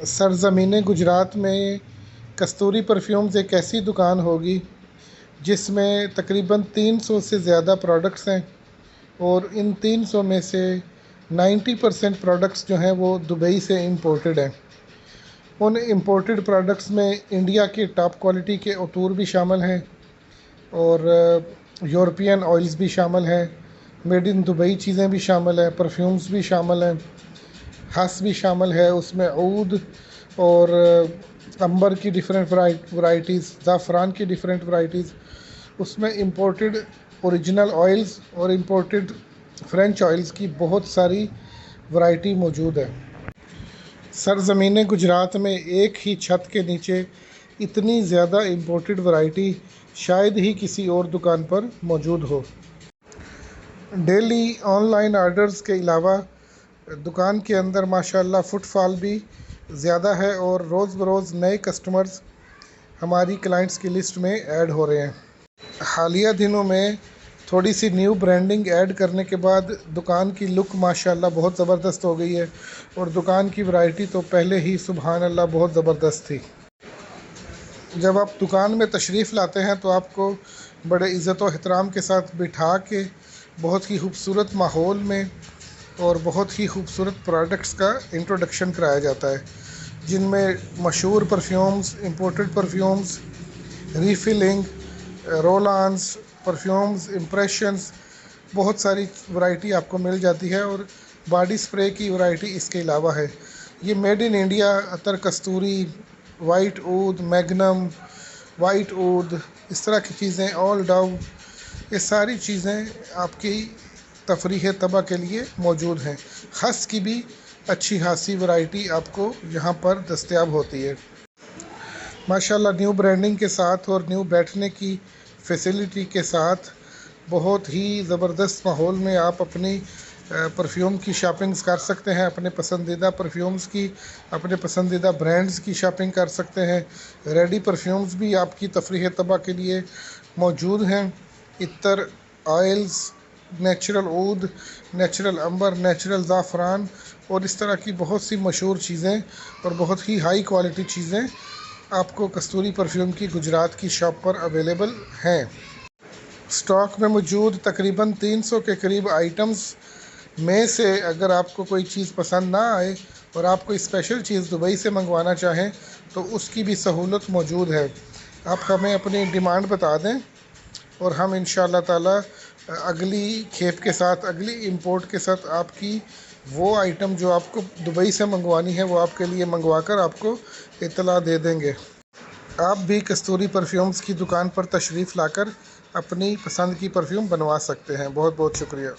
سرزمین گجرات میں کستوری پرفیومز ایک ایسی دکان ہوگی جس میں تقریباً 300 سے زیادہ پروڈکٹس ہیں، اور ان 300 میں سے 90% پروڈکٹس جو ہیں وہ دبئی سے امپورٹڈ ہیں۔ ان امپورٹڈ پروڈکٹس میں انڈیا کے ٹاپ کوالٹی کے عطور بھی شامل ہیں، اور یورپین آئلز بھی شامل ہیں، میڈ ان دبئی چیزیں بھی شامل ہیں، پرفیومز بھی شامل ہیں، ہس بھی شامل ہے، اس میں عود اور عنبر کی ڈیفرنٹ ورائٹیز، زعفران کی ڈیفرنٹ ورائٹیز، اس میں امپورٹڈ اوریجنل آئلز اور امپورٹڈ فرینچ آئلز کی بہت ساری ورائٹی موجود ہے۔ سرزمین گجرات میں ایک ہی چھت کے نیچے اتنی زیادہ امپورٹڈ ورائٹی شاید ہی کسی اور دکان پر موجود ہو۔ ڈیلی آن لائن آرڈرز کے علاوہ دکان کے اندر ماشاءاللہ فٹ فال بھی زیادہ ہے، اور روز بروز نئے کسٹمرز ہماری کلائنٹس کی لسٹ میں ایڈ ہو رہے ہیں۔ حالیہ دنوں میں تھوڑی سی نیو برانڈنگ ایڈ کرنے کے بعد دکان کی لک ماشاءاللہ بہت زبردست ہو گئی ہے، اور دکان کی ورائٹی تو پہلے ہی سبحان اللہ بہت زبردست تھی۔ جب آپ دکان میں تشریف لاتے ہیں تو آپ کو بڑے عزت و احترام کے ساتھ بٹھا کے بہت ہی خوبصورت ماحول میں اور بہت ہی خوبصورت پروڈکٹس کا انٹروڈکشن کرایا جاتا ہے، جن میں مشہور perfumes, imported perfumes, refilling, roll ons, perfumes, impressions, بہت ساری ورائٹی آپ کو مل جاتی ہے، اور باڈی سپرے کی ورائٹی اس کے علاوہ ہے۔ یہ میڈ ان انڈیا عطر کستوری، وائٹ عود، میگنم، وائٹ عود، اس طرح کی چیزیں، آل ڈو، یہ ساری چیزیں آپ کی تفریح طبع کے لیے موجود ہیں۔ خس کی بھی اچھی خاصی ورائٹی آپ کو یہاں پر دستیاب ہوتی ہے۔ ماشاءاللہ نیو برانڈنگ کے ساتھ اور نیو بیٹھنے کی فیسیلیٹی کے ساتھ بہت ہی زبردست ماحول میں آپ اپنی پرفیوم کی شاپنگز کر سکتے ہیں، اپنے پسندیدہ پرفیومز کی، اپنے پسندیدہ برانڈز کی شاپنگ کر سکتے ہیں۔ ریڈی پرفیومز بھی آپ کی تفریح طبع کے لیے موجود ہیں۔ عطر، آئلز، نیچرل عود، نیچرل عنبر، نیچرل زعفران، اور اس طرح کی بہت سی مشہور چیزیں اور بہت ہی ہائی کوالٹی چیزیں آپ کو کستوری پرفیوم کی گجرات کی شاپ پر اویلیبل ہیں۔ اسٹاک میں موجود تقریباً 300 کے قریب آئٹمز میں سے اگر آپ کو کوئی چیز پسند نہ آئے اور آپ کوئی اسپیشل چیز دبئی سے منگوانا چاہیں تو اس کی بھی سہولت موجود ہے۔ آپ ہمیں اپنی ڈیمانڈ بتا دیں، اور ہم انشاءاللہ تعالی اگلی کھیپ کے ساتھ، اگلی امپورٹ کے ساتھ آپ کی وہ آئٹم جو آپ کو دبئی سے منگوانی ہے وہ آپ کے لیے منگوا کر آپ کو اطلاع دے دیں گے۔ آپ بھی کستوری پرفیومز کی دکان پر تشریف لا کر اپنی پسند کی پرفیوم بنوا سکتے ہیں۔ بہت بہت شکریہ۔